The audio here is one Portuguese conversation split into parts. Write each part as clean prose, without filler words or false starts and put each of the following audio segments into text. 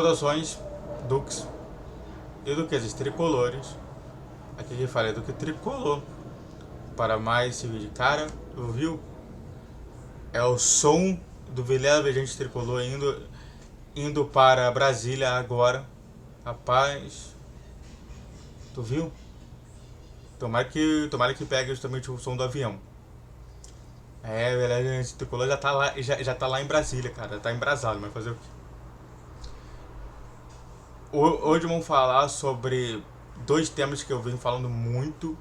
Saudações, Dux e duquesas tricolores. Aqui quem fala é Duque Tricolor. Para mais esse vídeo, cara, viu? É o som do Vilela Viajante Tricolor indo para Brasília agora. Rapaz, tu viu? Tomara que pegue justamente o som do avião. É, o Vilela Viajante Tricolor já tá lá, já tá lá em Brasília, cara. Tá embrasado, mas fazer o quê? Hoje vamos falar sobre dois temas que eu venho falando muito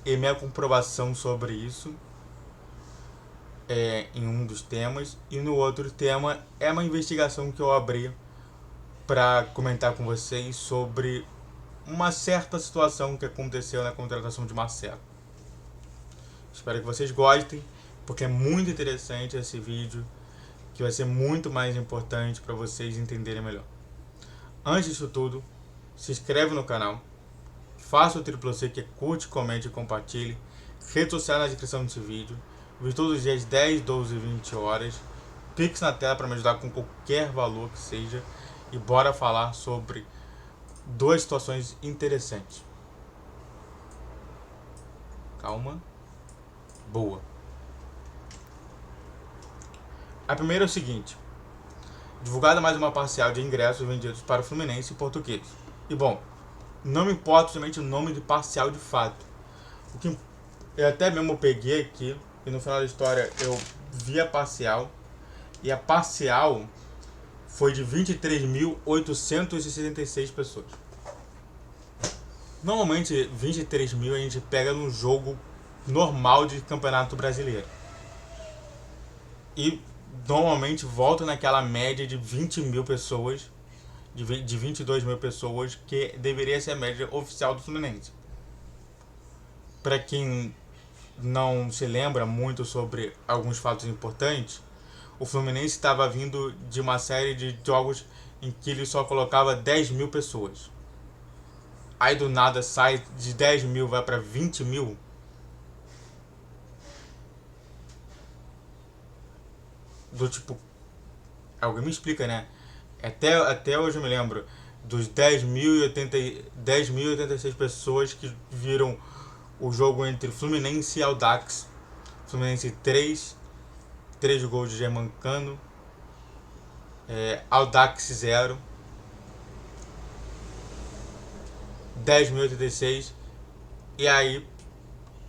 e minha comprovação sobre isso em um dos temas, e no outro tema é uma investigação que eu abri para comentar com vocês sobre uma certa situação que aconteceu na contratação de Marcelo. Espero que vocês gostem, porque é muito interessante esse vídeo, que vai ser muito mais importante para vocês entenderem melhor. Antes disso tudo, se inscreve no canal, faça o triplo C, que é curte, comente e compartilhe. Rede social na descrição desse vídeo. Vídeo todos os dias 10, 12 e 20 horas. Pix na tela para me ajudar com qualquer valor que seja. E bora falar sobre duas situações interessantes. Calma. Boa. A primeira é o seguinte. Divulgada mais uma parcial de ingressos vendidos para o Fluminense em português. E bom, não me importa somente o nome de parcial de fato. O que eu até mesmo peguei aqui, e no final da história eu vi a parcial, e a parcial foi de 23.866 pessoas. Normalmente 23 mil a gente pega num jogo normal de campeonato brasileiro. E normalmente volta naquela média de 20 mil pessoas, de 22 mil pessoas, que deveria ser a média oficial do Fluminense. Para quem não se lembra muito sobre alguns fatos importantes, o Fluminense estava vindo de uma série de jogos em que ele só colocava 10 mil pessoas. Aí do nada sai de 10 mil, vai para 20 mil. Do tipo, alguém me explica, né? Até hoje eu me lembro dos 10.086 pessoas que viram o jogo entre Fluminense e Audax. Fluminense 3 gols de Germancano, Audax 0, 10.086. E aí,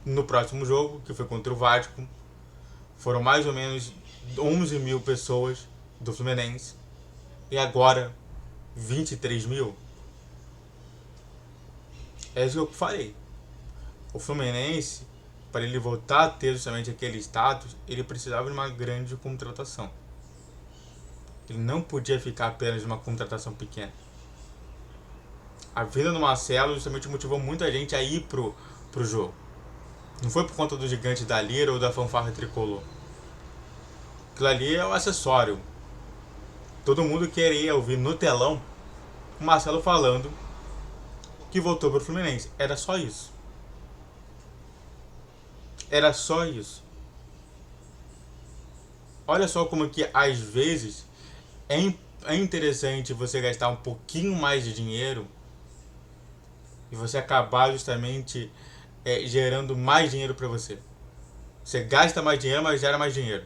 no próximo jogo, que foi contra o Vasco, foram mais ou menos 11 mil pessoas do Fluminense. E agora, 23 mil. É isso que eu falei. O Fluminense, para ele voltar a ter justamente aquele status, ele precisava de uma grande contratação. Ele não podia ficar apenas numa contratação pequena. A vinda do Marcelo justamente motivou muita gente a ir pro jogo. Não foi por conta do gigante da Lira ou da fanfarra tricolor. Aquilo ali é o acessório. Todo mundo queria ouvir no telão o Marcelo falando que voltou pro Fluminense. Era só isso. Era só isso. Olha só como que às vezes é interessante você gastar um pouquinho mais de dinheiro e você acabar justamente gerando mais dinheiro para você. Você gasta mais dinheiro, mas gera mais dinheiro.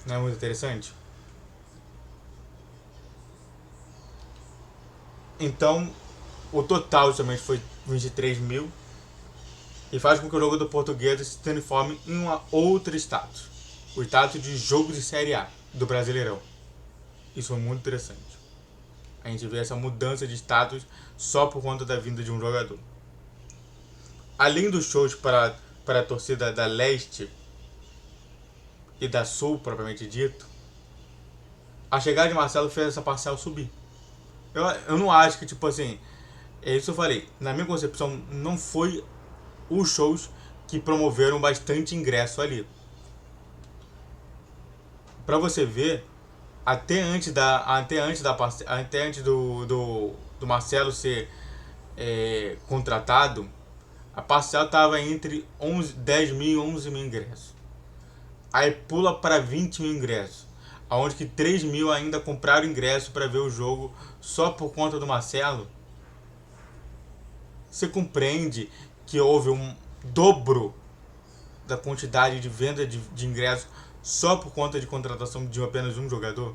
Não é muito interessante? Então, o total justamente foi 23 mil. E faz com que o jogo do Portuguesa se transforme em uma outra status. O status de jogo de Série A do Brasileirão. Isso foi muito interessante. A gente vê essa mudança de status só por conta da vinda de um jogador. Além dos shows para a torcida da Leste e da Sul, propriamente dito, a chegada de Marcelo fez essa parcial subir. Eu não acho que, tipo assim, é isso que eu falei. Na minha concepção, não foi os shows que promoveram bastante ingresso ali. Pra você ver, até antes do Marcelo ser contratado, a parcial estava entre 10 mil e 11 mil ingressos. Aí pula para 20 mil ingressos. onde que 3 mil ainda compraram ingresso para ver o jogo só por conta do Marcelo. Você compreende que houve um dobro da quantidade de venda de ingressos só por conta de contratação de apenas um jogador?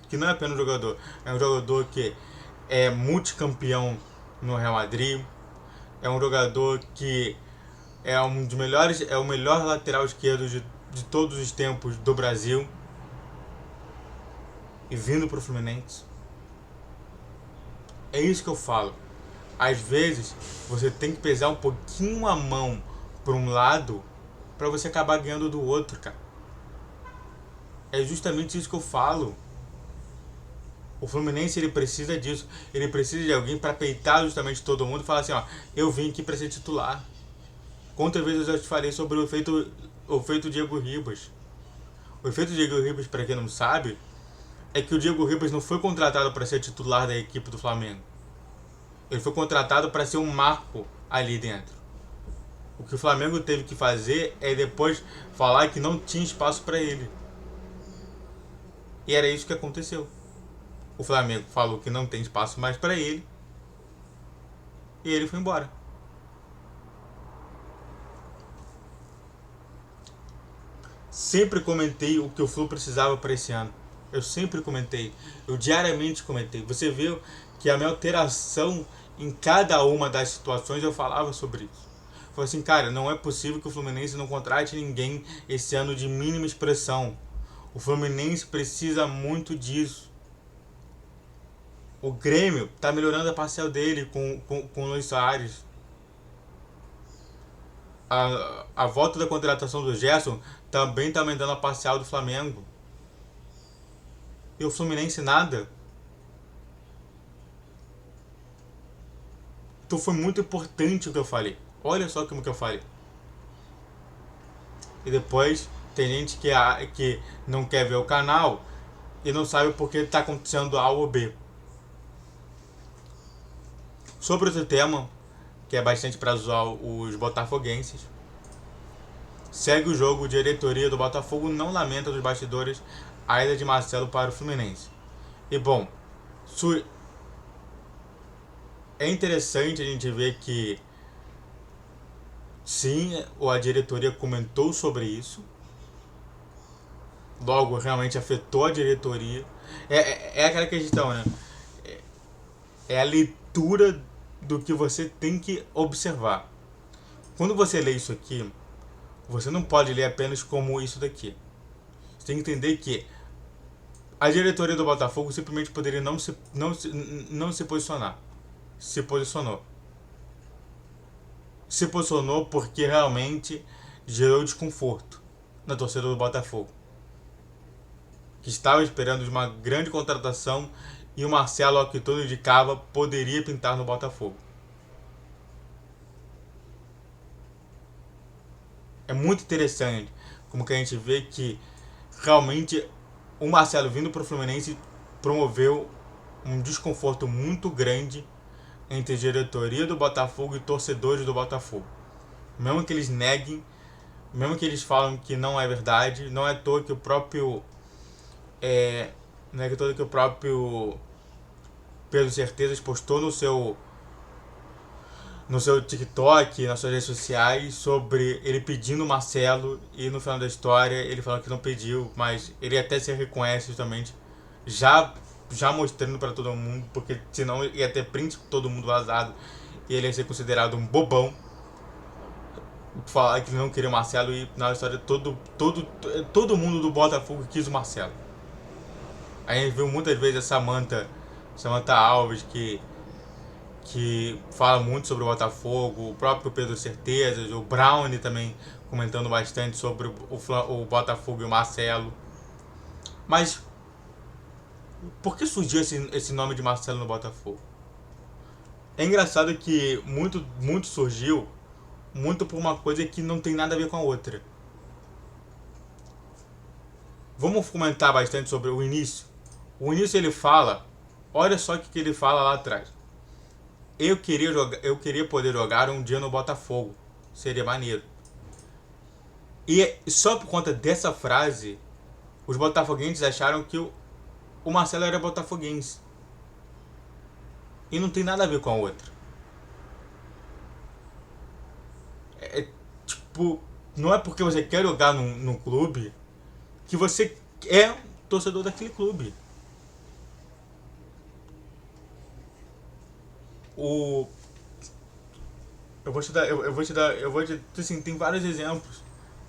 Que não é apenas um jogador, é um jogador que é multicampeão no Real Madrid, é um jogador que é um dos melhores, é o melhor lateral esquerdo de todos os tempos do Brasil, e vindo pro Fluminense. É isso que eu falo. Às vezes você tem que pesar um pouquinho a mão para um lado para você acabar ganhando do outro, cara. É justamente isso que eu falo. O Fluminense, ele precisa disso. Ele precisa de alguém para peitar justamente todo mundo e falar assim, ó, eu vim aqui para ser titular. Quantas vezes eu já te falei sobre o efeito Diego Ribas? O efeito Diego Ribas, para quem não sabe, é que o Diego Ribas não foi contratado para ser titular da equipe do Flamengo. Ele foi contratado para ser um marco ali dentro. O que o Flamengo teve que fazer é depois falar que não tinha espaço para ele. E era isso que aconteceu. O Flamengo falou que não tem espaço mais para ele. E ele foi embora. Sempre comentei o que o Flu precisava para esse ano. Eu sempre comentei. Eu diariamente comentei. Você viu que a minha alteração em cada uma das situações eu falava sobre isso. Falei assim, cara, não é possível que o Fluminense não contrate ninguém esse ano de mínima expressão. O Fluminense precisa muito disso. O Grêmio tá melhorando a parcela dele com o Luis Soares. A volta da contratação do Gerson também tá aumentando a parcial do Flamengo. E o Fluminense nada. Então foi muito importante o que eu falei. Olha só como que eu falei. E depois tem gente que não quer ver o canal e não sabe por que está acontecendo A ou B. Sobre outro tema, que é bastante para zoar os botafoguenses, segue o jogo. Diretoria do Botafogo não lamenta dos bastidores a ida de Marcelo para o Fluminense. E bom, é interessante a gente ver que sim, a diretoria comentou sobre isso. Logo, realmente afetou a diretoria. É aquela questão, né? É a leitura do que você tem que observar. Quando você lê isso aqui, você não pode ler apenas como isso daqui. Você tem que entender que a diretoria do Botafogo simplesmente poderia não se posicionar. Se posicionou. Se posicionou porque realmente gerou desconforto na torcida do Botafogo, que estava esperando uma grande contratação e o Marcelo, ao que tudo indicava, poderia pintar no Botafogo. É muito interessante como que a gente vê que realmente o Marcelo vindo para o Fluminense promoveu um desconforto muito grande entre a diretoria do Botafogo e torcedores do Botafogo. Mesmo que eles neguem, mesmo que eles falam que não é verdade, não é à toa que o próprio não é à toa que o próprio Pedro Certezas postou no seu TikTok, nas suas redes sociais, sobre ele pedindo o Marcelo, e no final da história ele falou que não pediu, mas ele até se reconhece justamente, já mostrando para todo mundo, porque senão ia ter print todo mundo vazado e ele ia ser considerado um bobão. Falar que não queria o Marcelo, e na história todo mundo do Botafogo quis o Marcelo. A gente viu muitas vezes a Samantha Alves, que fala muito sobre o Botafogo, o próprio Pedro Certezas, o Brownie também comentando bastante sobre o Botafogo e o Marcelo. Mas por que surgiu esse nome de Marcelo no Botafogo? É engraçado que muito surgiu muito por uma coisa que não tem nada a ver com a outra. Vamos comentar bastante sobre o início. O início ele fala, olha só o que ele fala lá atrás. Eu queria poder jogar um dia no Botafogo. Seria maneiro. E só por conta dessa frase, os botafoguenses acharam que o Marcelo era botafoguense. E não tem nada a ver com a outra. Tipo, não é porque você quer jogar no clube que você é torcedor daquele clube. Assim, tem vários exemplos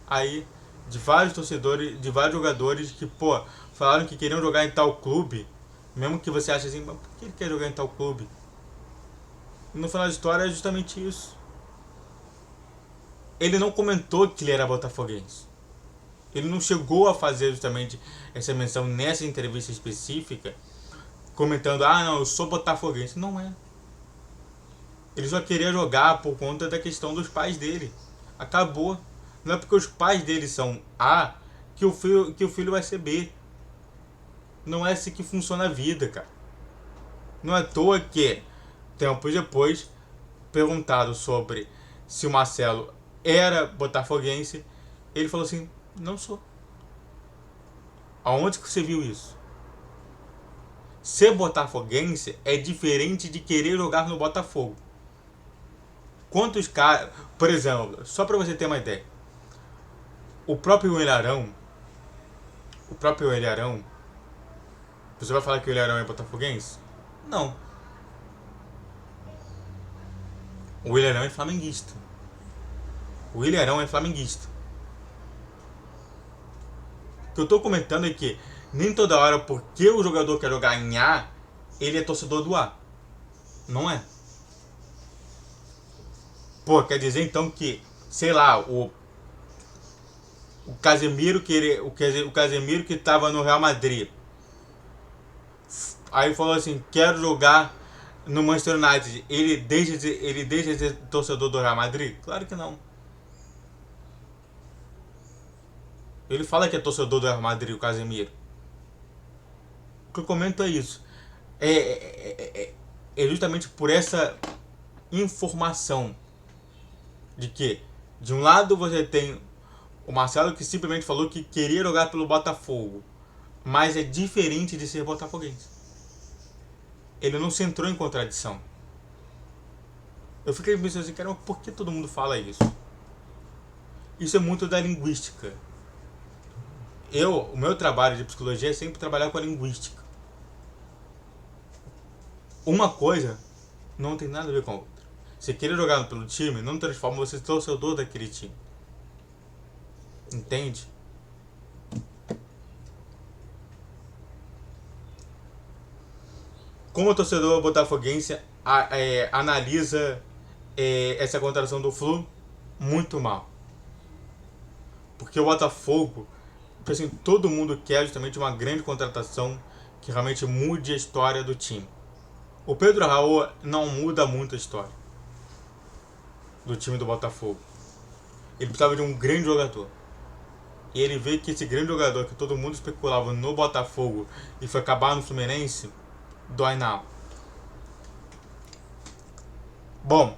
aí de vários torcedores, de vários jogadores que, pô, falaram que queriam jogar em tal clube, mesmo que você ache assim, mas por que ele quer jogar em tal clube? E no final da história é justamente isso. Ele não comentou que ele era botafoguense. Ele não chegou a fazer justamente essa menção nessa entrevista específica, comentando, não, eu sou botafoguense. Não é. Ele só queria jogar por conta da questão dos pais dele. Acabou. Não é porque os pais dele são A que o filho vai ser B. Não é assim que funciona a vida, cara. Não é à toa que, tempos depois, perguntado sobre se o Marcelo era botafoguense, ele falou assim, não sou. Aonde que você viu isso? Ser botafoguense é diferente de querer jogar no Botafogo. Quantos caras... Por exemplo, só pra você ter uma ideia. O próprio Ilharão... Você vai falar que o Ilharão é botafoguense? Não. O Ilharão é flamenguista. O que eu tô comentando é que nem toda hora, porque o jogador quer jogar em A, ele é torcedor do A. Não é. Pô, quer dizer então que, sei lá, o Casemiro o Casemiro que tava no Real Madrid. Aí falou assim, quero jogar no Manchester United. Ele deixa de ser torcedor do Real Madrid? Claro que não. Ele fala que é torcedor do Real Madrid, o Casemiro. O que eu comento é isso. É justamente por essa informação de que, de um lado, você tem o Marcelo que simplesmente falou que queria jogar pelo Botafogo, mas é diferente de ser botafoguense. Ele não se entrou em contradição. Eu fiquei pensando assim, caramba, por que todo mundo fala isso? Isso é muito da linguística. O meu trabalho de psicologia é sempre trabalhar com a linguística. Uma coisa não tem nada a ver com a outra. Você querer jogar pelo time não transforma você em torcedor daquele time. Entende? Como torcedor botafoguense analisa essa contratação do Flu muito mal. Porque o Botafogo, assim, todo mundo quer justamente uma grande contratação que realmente mude a história do time. O Pedro Raul não muda muito a história do time do Botafogo. Ele precisava de um grande jogador. E ele vê que esse grande jogador que todo mundo especulava no Botafogo e foi acabar no Fluminense, dói na alma. Bom,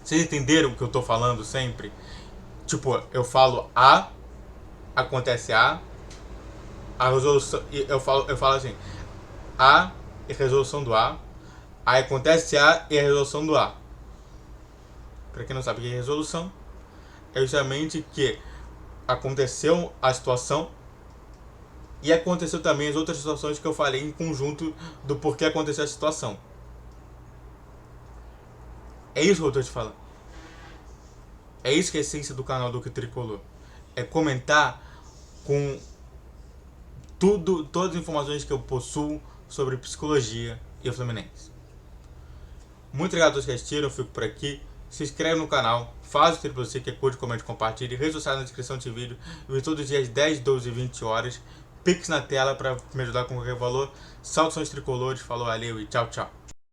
vocês entenderam o que eu tô falando sempre? Tipo, eu falo A, acontece A resolução, eu falo assim, A e resolução do A, aí acontece A e a resolução do A. Pra quem não sabe o que é resolução, é justamente que aconteceu a situação e aconteceu também as outras situações que eu falei em conjunto do porquê aconteceu a situação. É isso que eu tô te falando. É isso que é a essência do canal Duque Tricolor. É comentar com todas as informações que eu possuo sobre psicologia e o Fluminense. Muito obrigado a todos que assistiram, eu fico por aqui. Se inscreve no canal, faz o tempo pra você que é curte, comente, compartilhe. Redes sociais na descrição desse vídeo. Eu todos os dias 10, 12 e 20 horas. Pix na tela para me ajudar com qualquer valor. Saudações tricolores, falou, valeu e tchau, tchau.